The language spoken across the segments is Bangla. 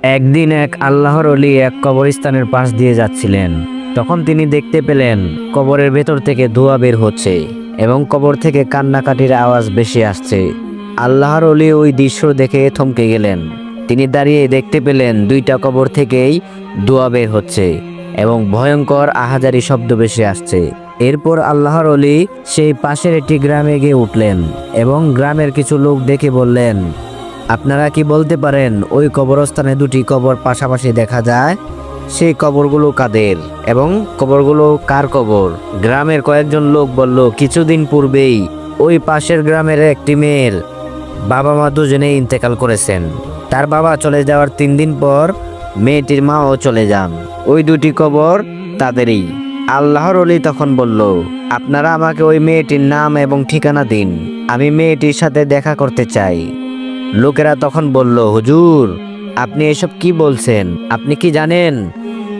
একদিন এক আল্লাহর ওলি এক কবরস্থানের পাশ দিয়ে যাচ্ছিলেন। তখন তিনি দেখতে পেলেন কবরের ভেতর থেকে ধোঁয়া বের হচ্ছে এবং কবর থেকে কান্নাকাটির আওয়াজ বেশি আসছে। আল্লাহর ওলি ওই দৃশ্য দেখে থমকে গেলেন। তিনি দাঁড়িয়ে দেখতে পেলেন দুইটা কবর থেকেই ধোঁয়া বের হচ্ছে এবং ভয়ঙ্কর আহাজারি শব্দ বেশি আসছে। এরপর আল্লাহর ওলি সেই পাশের একটি গ্রামে গিয়ে উঠলেন এবং গ্রামের কিছু লোক দেখে বললেন, আপনারা কি বলতে পারেন ওই কবরস্থানে দুটি কবর পাশাপাশি দেখা যায়? সেই কবরগুলো কাদের এবং কবরগুলো কার কবর? গ্রামের কয়েকজন লোক বলল, কিছুদিন পূর্বেই ওই পাশের গ্রামের একটি মেয়ের বাবা মা দুজনেই ইন্তেকাল করেছেন। তার বাবা চলে যাওয়ার 3 দিন পর মেয়েটির মাও চলে যান। ওই দুটি কবর তাদেরই। আল্লাহর ওলি তখন বলল, আপনারা আমাকে ওই মেয়েটির নাম এবং ঠিকানা দিন, আমি মেয়েটির সাথে দেখা করতে চাই। লোকেরা তখন বলল, হুজুর, আপনি এসব কি বলছেন? আপনি কি জানেন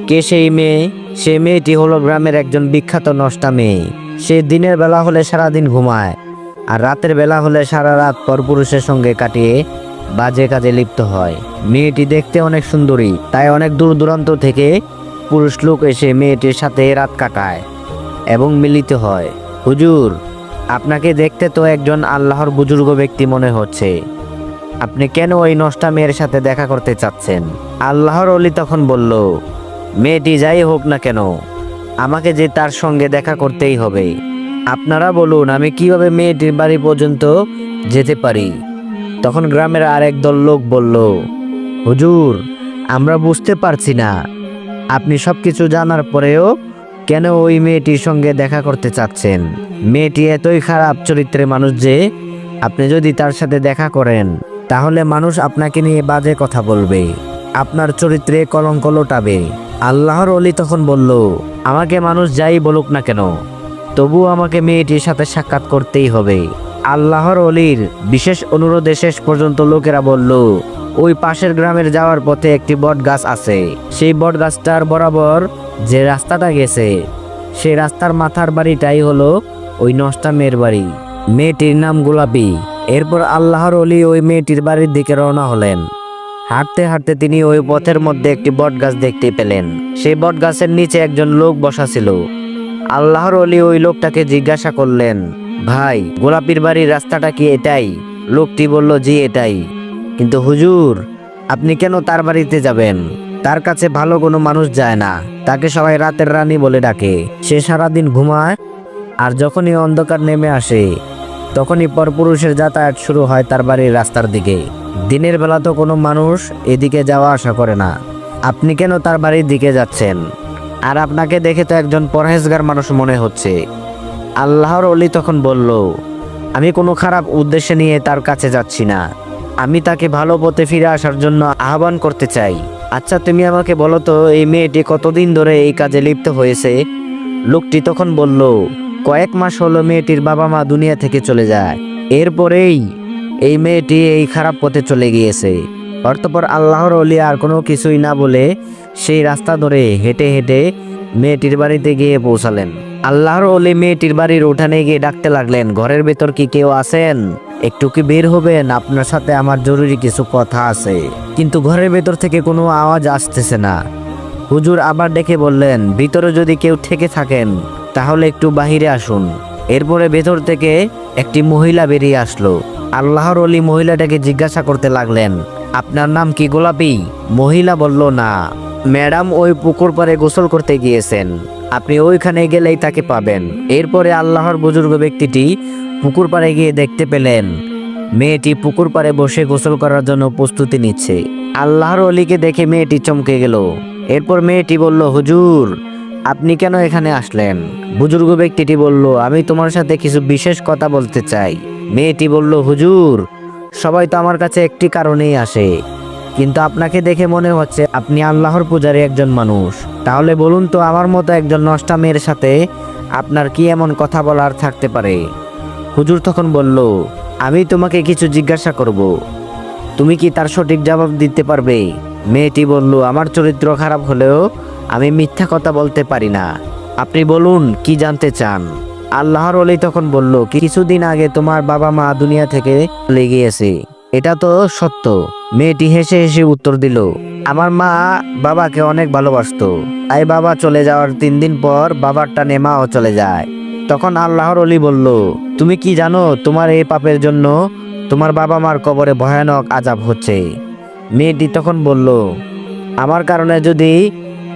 কে সেই মেয়ে? সেই মেয়েটি হলো গ্রামের একজন বিখ্যাত নষ্টা মেয়ে। সে দিনের বেলা হলে সারাদিন ঘুমায় আর রাতের বেলা হলে সারা রাত পরপুরুষের সঙ্গে কাটিয়ে বাজে কাজে লিপ্ত হয়। মেয়েটি দেখতে অনেক সুন্দরী, তাই অনেক দূর দূরান্ত থেকে পুরুষ লোক এসে মেয়েটির সাথে রাত কাটায় এবং মিলিত হয়। হুজুর, আপনাকে দেখতে তো একজন আল্লাহর বুজুর্গ ব্যক্তি মনে হচ্ছে, আপনি কেন ওই নষ্টা মেয়ের সাথে দেখা করতে চাচ্ছেন? আল্লাহর ওলি তখন বলল, মেয়েটি যাই হোক না কেন, আমাকে যে তার সঙ্গে দেখা করতেই হবে। আপনারা বলুন, আমি কিভাবে মেয়েটির বাড়ি পর্যন্ত যেতে পারি? তখন গ্রামের আরেক দল লোক বলল, হুজুর, আমরা বুঝতে পারছি না, আপনি সবকিছু জানার পরেও কেন ওই মেয়েটির সঙ্গে দেখা করতে চাচ্ছেন? মেয়েটি এতই খারাপ চরিত্রের মানুষ যে আপনি যদি তার সাথে দেখা করেন তাহলে মানুষ আপনাকে নিয়ে বাজে কথা বলবে, আপনার চরিত্রে কলঙ্ক লোটাবে। আল্লাহর ওলি তখন বলল, আমাকে মানুষ যাই বলুক না কেন, তবু আমাকে মেয়েটির সাথে সাক্ষাৎ করতেই হবে। আল্লাহর ওলির বিশেষ অনুরোধে শেষ পর্যন্ত লোকেরা বলল, ওই পাশের গ্রামের যাওয়ার পথে একটি বট গাছ আছে। সেই বট গাছটার বরাবর যে রাস্তাটা গেছে, সেই রাস্তার মাথার বাড়িটাই হলো ওই নষ্টা মেয়ের বাড়ি। মেয়েটির নাম গোলাপি। এরপর আল্লাহর ওলি ওই মেয়েটির বাড়ির দিকে রওনা হলেন। হাঁটতে হাঁটতে তিনি ওই পথের মধ্যে একটি বট গাছ দেখতে পেলেন। সেই বট গাছের নিচে একজন লোক বসা ছিল। আল্লাহর ওলি ওই লোকটাকে জিজ্ঞাসা করলেন, ভাই, গোলাপির বাড়ির রাস্তাটা কি এটাই? লোকটি বলল, জি এটাই। কিন্তু হুজুর, আপনি কেন তার বাড়িতে যাবেন? তার কাছে ভালো কোনো মানুষ যায় না, তাকে সবাই রাতের রানী বলে ডাকে। সে সারাদিন ঘুমায় আর যখনই অন্ধকার নেমে আসে তখনই পরপুরুষের যাতায়াত শুরু হয় তার বাড়ির রাস্তার দিকে। দিনের বেলা তো কোনো মানুষ এদিকে যাওয়া আসা করে না, আপনি কেন তার বাড়ির দিকে যাচ্ছেন? আর আপনাকে দেখে তো একজন পরহেজগার মানুষ মনে হচ্ছে। আল্লাহর ওলি তখন বলল, আমি কোনো খারাপ উদ্দেশ্য নিয়ে তার কাছে যাচ্ছি না, আমি তাকে ভালো পথে ফিরে আসার জন্য আহ্বান করতে চাই। আচ্ছা, তুমি আমাকে বলো তো, এই মেয়েটি কতদিন ধরে এই কাজে লিপ্ত হয়েছে? লোকটি তখন বলল, কয়েক মাস হলো মেয়েটির বাবা মা দুনিয়া থেকে চলে যায়, এরপরেই এই মেয়েটি এই খারাপ পথে চলে গিয়েছে। অতঃপর আল্লাহর ওলি আর কোনো কিছুই না বলে সেই রাস্তা ধরে হেঁটে হেঁটে মেয়েটির বাড়িতে গিয়ে পৌঁছালেন। আল্লাহর ওলি মেয়েটির বাড়ির উঠানে গিয়ে ডাকতে লাগলেন, ঘরের ভেতর কি কেউ আছেন? একটু কি বের হবেন? আপনার সাথে আমার জরুরি কিছু কথা আছে। কিন্তু ঘরের ভেতর থেকে কোনো আওয়াজ আসতেছে না। হুজুর আবার ডেকে বললেন, ভিতরে যদি কেউ থেকে থাকেন তাহলে একটু বাহিরে আসুন। এরপরে ভেতর থেকে একটি মহিলা বেরিয়ে আসলো। আল্লাহর ওলি মহিলাটাকে জিজ্ঞাসা করতে লাগলেন, আপনার নাম কি গোলাপি? মহিলা বলল, না ম্যাডাম, ওই পুকুর পাড়ে গোসল করতে গিয়েছেন, আপনি ওইখানে গেলেই তাকে পাবেন। এরপরে আল্লাহর বুজুর্গ ব্যক্তিটি পুকুর পাড়ে গিয়ে দেখতে পেলেন মেয়েটি পুকুর পাড়ে বসে গোসল করার জন্য প্রস্তুতি নিচ্ছে। আল্লাহর ওলিকে দেখে মেয়েটি চমকে গেল। এরপর মেয়েটি বলল, হুজুর, আপনি কেন এখানে আসলেন? বুজুর্গ ব্যক্তিটি বলল, আমি তোমার সাথে কিছু বিশেষ কথা বলতে চাই। মেয়েটি বলল, হুজুর, সবাই তো আমার কাছে একটি কারণেই আসে, কিন্তু আপনাকে দেখে মনে হচ্ছে আপনি আল্লাহর পূজারী একজন মানুষ। তাহলে বলুন তো, আমার মতো একজন নষ্টা মেয়ের সাথে আপনার কি এমন কথা বলার থাকতে পারে? হুজুর তখন বলল, আমি তোমাকে কিছু জিজ্ঞাসা করব, তুমি কি তার সঠিক জবাব দিতে পারবে? মেয়েটি বলল, আমার চরিত্র খারাপ হলেও আমি মিথ্যা কথা বলতে পারি না, আপনি বলুন কি জানতে চান? আল্লাহর ওলি তখন বলল, কিছুদিন আগে তোমার বাবা মা দুনিয়া থেকে চলে গিয়েছে, এটা তো সত্য। মেয়েটি হেসে হেসে উত্তর দিল, আমার মা বাবাকে অনেক ভালোবাসতো, তাই বাবা চলে যাওয়ার 3 দিন পর বাবার টানে মাও চলে যায়। তখন আল্লাহর ওলি বলল, তুমি কি জানো তোমার এই পাপের জন্য তোমার বাবা মার কবরে ভয়ানক আযাব হচ্ছে? মেয়েটি তখন বলল, আমার কারণে যদি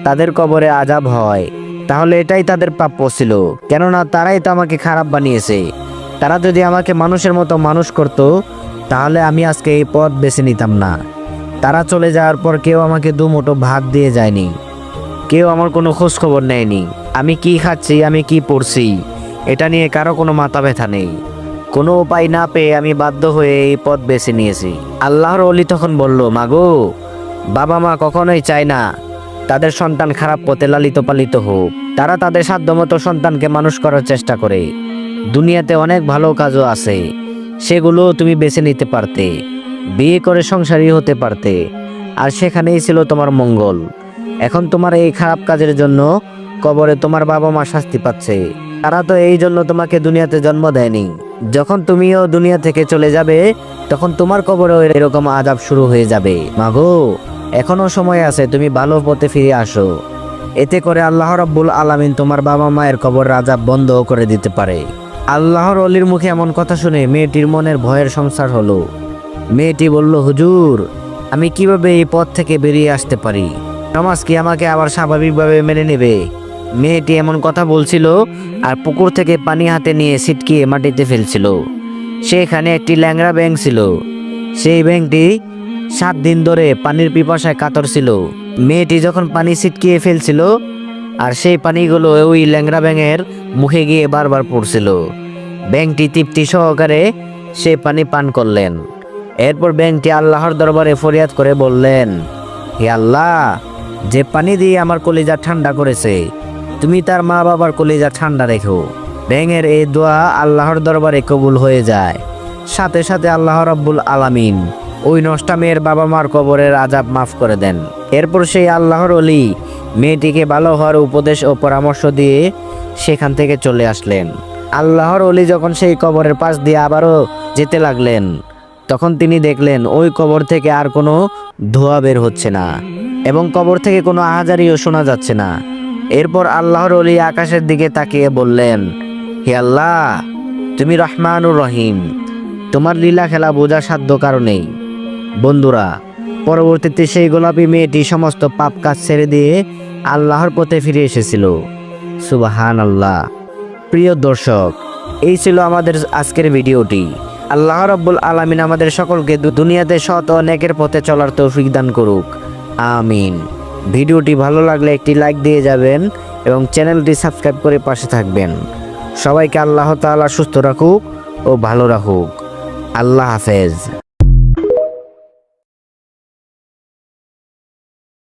তাদের কবরে আযাব হয় তাহলে এটাই তাদের প্রাপ্য ছিল, কেননা তারাই তো আমাকে খারাপ বানিয়েছে। তারা যদি আমাকে মানুষের মতো মানুষ করত তাহলে আমি আজকে এই পথ বেছে নিতাম না। তারা চলে যাওয়ার পর কেউ আমাকে দুমুঠো ভাত দিয়ে যায়নি, কেউ আমার কোনো খোঁজ খবর নেয়নি। আমি কি খাচ্ছি, আমি কি পড়ছি, এটা নিয়ে কারো কোনো মাথা ব্যথা নেই। কোনো উপায় না পেয়ে আমি বাধ্য হয়ে এই পথ বেছে নিয়েছি। আল্লাহর ওলি তখন বলল, মাগো, বাবা মা কখনোই চায় না তাদের সন্তান খারাপ পথে লালিত পালিত হোক। তারা তাদের সাধ্যমতো সন্তানকে মানুষ করার চেষ্টা করে। দুনিয়াতে অনেক ভালো কাজও আছে, সেগুলো তুমি বেছে নিতে পারতে, বিয়ে করে সংসারী হতে পারতে, আর সেখানেই ছিল তোমার মঙ্গল। এখন তোমার এই খারাপ কাজের জন্য কবরে তোমার বাবা মা শাস্তি পাচ্ছে। তারা তো এই জন্য তোমাকে দুনিয়াতে জন্ম দেয়নি। যখন তুমিও দুনিয়া থেকে চলে যাবে তখন তোমার কবরেও এরকম আযাব শুরু হয়ে যাবে। মাগো, এখনো সময় আছে, তুমি ভালো পথে ফিরে আসো। এতে করে আল্লাহ রাব্বুল আলামিন তোমার বাবা মায়ের কবরের আযাব বন্ধ করে দিতে পারে। আল্লাহর ওলির মুখে এমন কথা শুনে মেয়েটির মনের ভয়ের সংসার হলো। মেয়েটি বলল, হুজুর, আমি কিভাবে এই পথ থেকে বেরিয়ে আসতে পারি? সমাজ কি আমাকে আবার স্বাভাবিকভাবে মেনে নেবে? মেয়েটি এমন কথা বলছিল আর পুকুর থেকে পানি হাতে নিয়ে ছিটকিয়ে মাটিতে ফেলছিল। সেখানে একটি ল্যাংড়া ব্যাঙ ছিল। সেই ব্যাঙটি 7 দিন ধরে পানির পিপাসায় কাতর ছিল। মেয়েটি যখন পানি ছিটকিয়ে ফেলছিল আর সেই পানিগুলো ওই ল্যাংড়া ব্যাঙের মুখে গিয়ে বারবার পড়ছিল। ব্যাঙটি তৃপ্তি সহকারে সে পানি পান করলেন। এরপর ব্যাঙটি আল্লাহর দরবারে ফরিয়াদ করে বললেন, হে আল্লাহ, যে পানি দিয়ে আমার কলিজা ঠান্ডা করেছে, তুমি তার মা বাবার কলিজা ঠান্ডা রেখো। ব্যাঙের এই দোয়া আল্লাহর দরবারে কবুল হয়ে যায়। সাথে সাথে আল্লাহ রাব্বুল আলামিন ওই নষ্টা মেয়ের বাবা মার কবরের আযাব মাফ করে দেন। এরপর সেই আল্লাহর ওলি মেয়েটিকে ভালো হওয়ার উপদেশ ও পরামর্শ দিয়ে সেখান থেকে চলে আসলেন। আল্লাহর ওলি যখন সেই কবরের পাশ দিয়ে আবারও যেতে লাগলেন তখন তিনি দেখলেন ওই কবর থেকে আর কোনো ধোঁয়া বের হচ্ছে না এবং কবর থেকে কোনো আহাজারিও শোনা যাচ্ছে না। এরপর আল্লাহর ওলি আকাশের দিকে তাকিয়ে বললেন, হে আল্লাহ, তুমি রহমানুর রহিম, তোমার লীলা খেলা বোঝার সাধ্য কারণেই। বন্ধুরা, পরবর্তীতে সেই গোলাপী মেয়েটি সমস্ত পাপ কাজ ছেড়ে দিয়ে আল্লাহর পথে ফিরে এসেছিল। সুবহানাল্লাহ। প্রিয় দর্শক, এই ছিল আমাদের আজকের ভিডিওটি। আল্লাহ রাব্বুল আলামিন আমাদের সকলকে দুনিয়াতে সৎ ও নেকের পথে চলার তৌফিক দান করুক, আমিন। ভিডিওটি ভালো লাগলে একটি লাইক দিয়ে যাবেন এবং চ্যানেলটি সাবস্ক্রাইব করে পাশে থাকবেন। সবাইকে আল্লাহ তাআলা সুস্থ রাখুক ও ভালো রাখুক। আল্লাহ হাফেজ।